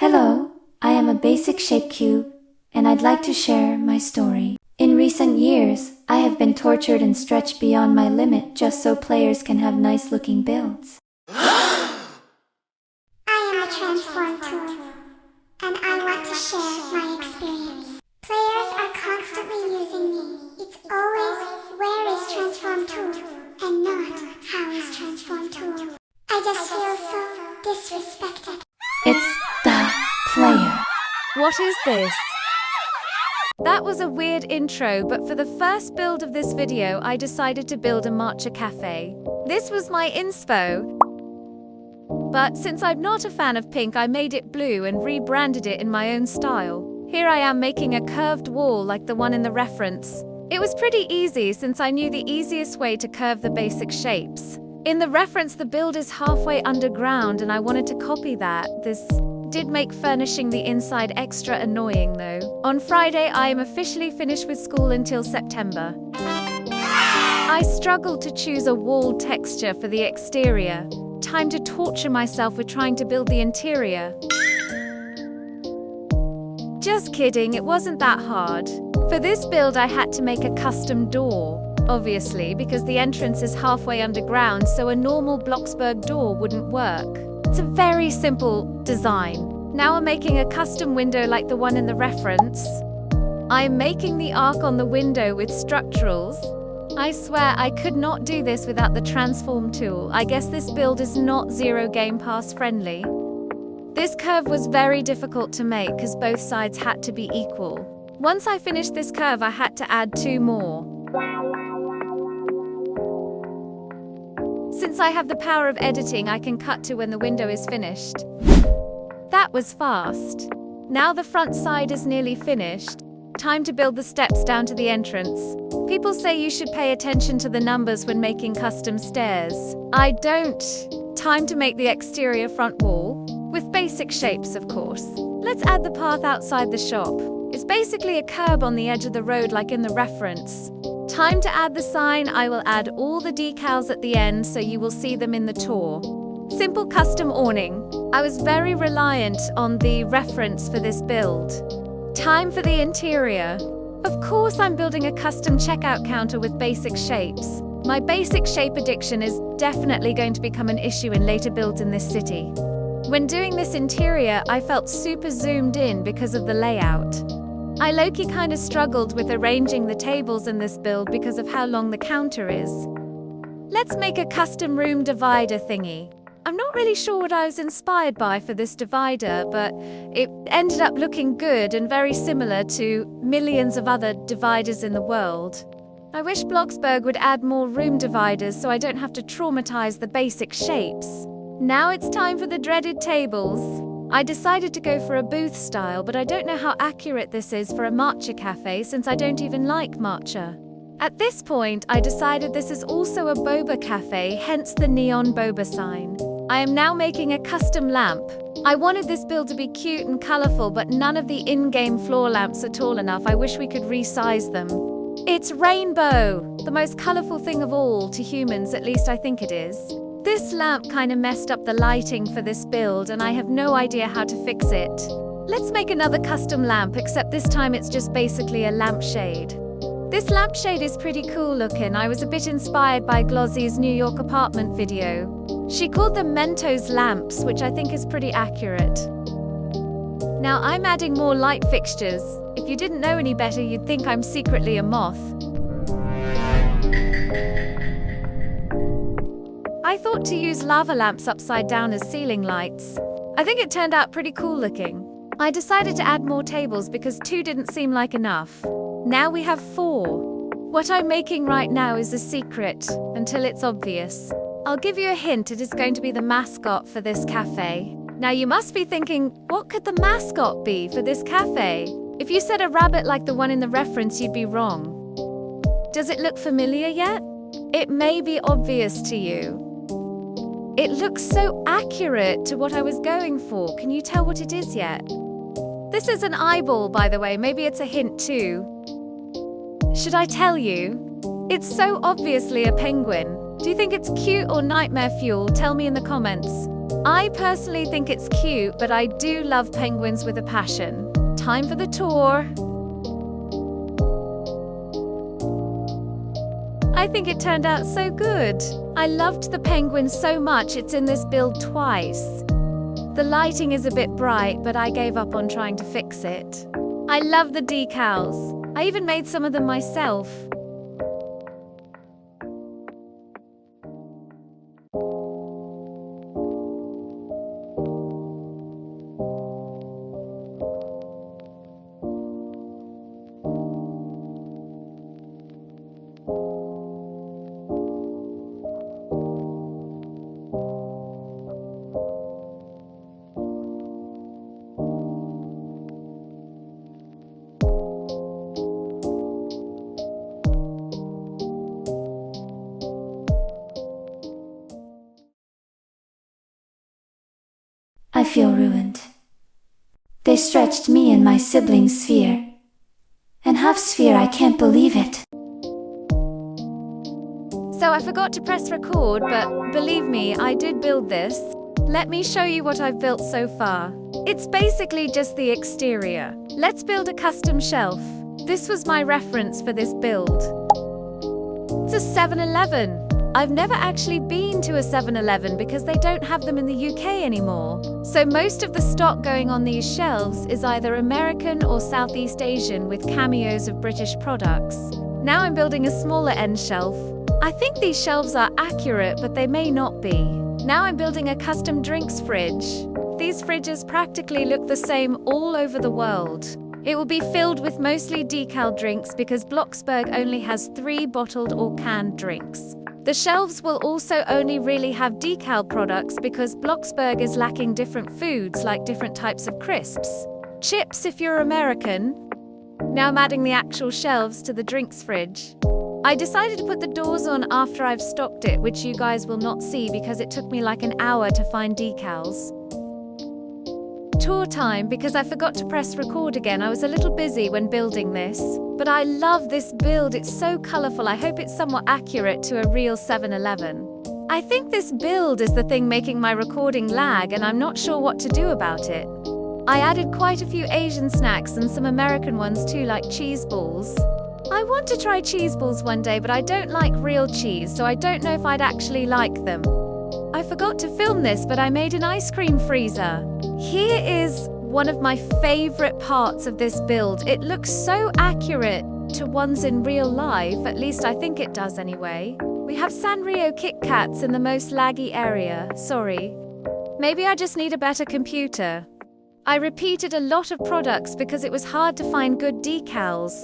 Hello, I am a basic shape cube, and I'd like to share my story. In recent years, I have been tortured and stretched beyond my limit just so players can have nice looking builds. I am a transform tool, and I want to share my experience. Players are constantly using me. It's always, where is transform tool, and not, how is transform tool. I just feel so disrespected. It's the player. What is this? That was a weird intro, but for the first build of this video, I decided to build a matcha cafe. This was my inspo. But since I'm not a fan of pink, I made it blue and rebranded it in my own style. Here I am making a curved wall like the one in the reference. It was pretty easy since I knew the easiest way to curve the basic shapes. In the reference, the build is halfway underground and I wanted to copy that. This did make furnishing the inside extra annoying though. On Friday, I am officially finished with school until September. I struggled to choose a wall texture for the exterior. Time to torture myself with trying to build the interior. Just kidding, it wasn't that hard. For this build, I had to make a custom door. Obviously, because the entrance is halfway underground, so a normal Bloxburg door wouldn't work. It's a very simple design. Now I'm making a custom window like the one in the reference. I'm making the arc on the window with structurals. I swear I could not do this without the transform tool. I guess this build is not Zero Game Pass friendly. This curve was very difficult to make because both sides had to be equal. Once I finished this curve, I had to add 2 more. Since I have the power of editing, I can cut to when the window is finished. That was fast. Now the front side is nearly finished. Time to build the steps down to the entrance. People say you should pay attention to the numbers when making custom stairs. I don't. Time to make the exterior front wall, with basic shapes of course. Let's add the path outside the shop. It's basically a curb on the edge of the road like in the reference. Time to add the sign. I will add all the decals at the end so you will see them in the tour. Simple custom awning. I was very reliant on the reference for this build. Time for the interior. Of course I'm building a custom checkout counter with basic shapes. My basic shape addiction is definitely going to become an issue in later builds in this city. When doing this interior, I felt super zoomed in because of the layout. I low-key kind of struggled with arranging the tables in this build because of how long the counter is. Let's make a custom room divider thingy. I'm not really sure what I was inspired by for this divider, but it ended up looking good and very similar to millions of other dividers in the world. I wish Bloxburg would add more room dividers so I don't have to traumatize the basic shapes. Now it's time for the dreaded tables. I decided to go for a booth style, but I don't know how accurate this is for a matcha cafe since I don't even like matcha. At this point, I decided this is also a boba cafe, hence the neon boba sign. I am now making a custom lamp. I wanted this build to be cute and colorful, but none of the in-game floor lamps are tall enough. I wish we could resize them. It's rainbow, the most colorful thing of all to humans, at least I think it is. This lamp kind of messed up the lighting for this build and I have no idea how to fix it. Let's make another custom lamp, except this time it's just basically a lampshade. This lampshade is pretty cool looking. I was a bit inspired by Glozzy's New York apartment video. She called them Mentos lamps, which I think is pretty accurate. Now I'm adding more light fixtures. If you didn't know any better, you'd think I'm secretly a moth. I thought to use lava lamps upside down as ceiling lights. I think it turned out pretty cool looking. I decided to add more tables because 2 didn't seem like enough. Now we have 4. What I'm making right now is a secret, until it's obvious. I'll give you a hint, it is going to be the mascot for this cafe. Now you must be thinking, what could the mascot be for this cafe? If you said a rabbit like the one in the reference, you'd be wrong. Does it look familiar yet? It may be obvious to you. It looks so accurate to what I was going for. Can you tell what it is yet? This is an eyeball, by the way. Maybe it's a hint too. Should I tell you? It's so obviously a penguin. Do you think it's cute or nightmare fuel? Tell me in the comments. I personally think it's cute, but I do love penguins with a passion. Time for the tour. I think it turned out so good. I loved the penguin so much it's in this build twice. The lighting is a bit bright, but I gave up on trying to fix it. I love the decals. I even made some of them myself. I feel ruined. They stretched me and my sibling's sphere. And half sphere, I can't believe it. So I forgot to press record, but believe me, I did build this. Let me show you what I've built so far. It's basically just the exterior. Let's build a custom shelf. This was my reference for this build. It's a 7-Eleven. I've never actually been to a 7-Eleven because they don't have them in the UK anymore. So most of the stock going on these shelves is either American or Southeast Asian with cameos of British products. Now I'm building a smaller end shelf. I think these shelves are accurate, but they may not be. Now I'm building a custom drinks fridge. These fridges practically look the same all over the world. It will be filled with mostly decal drinks because Bloxburg only has 3 bottled or canned drinks. The shelves will also only really have decal products because Bloxburg is lacking different foods like different types of crisps. Chips if you're American. Now I'm adding the actual shelves to the drinks fridge. I decided to put the doors on after I've stocked it, which you guys will not see because it took me like an hour to find decals. Tour time because I forgot to press record again. I was a little busy when building this. But I love this build, it's so colourful. I hope it's somewhat accurate to a real 7-Eleven. I think this build is the thing making my recording lag and I'm not sure what to do about it. I added quite a few Asian snacks and some American ones too, like cheese balls. I want to try cheese balls one day, but I don't like real cheese, so I don't know if I'd actually like them. I forgot to film this, but I made an ice cream freezer. Here is one of my favorite parts of this build. It looks so accurate to ones in real life, at least I think it does anyway. We have Sanrio Kit Kats in the most laggy area, sorry. Maybe I just need a better computer. I repeated a lot of products because it was hard to find good decals.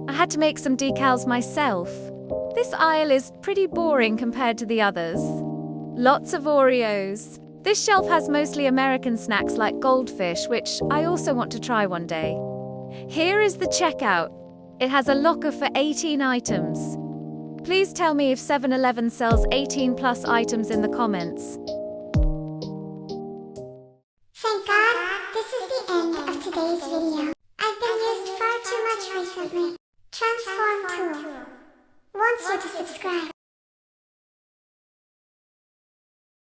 I had to make some decals myself. This aisle is pretty boring compared to the others. Lots of Oreos. This shelf has mostly American snacks like goldfish, which I also want to try one day. Here is the checkout. It has a locker for 18 items. Please tell me if 7-Eleven sells 18 plus items in the comments. Thank God, this is the end of today's video. I've been used far too much recently. Transform tool wants you to subscribe.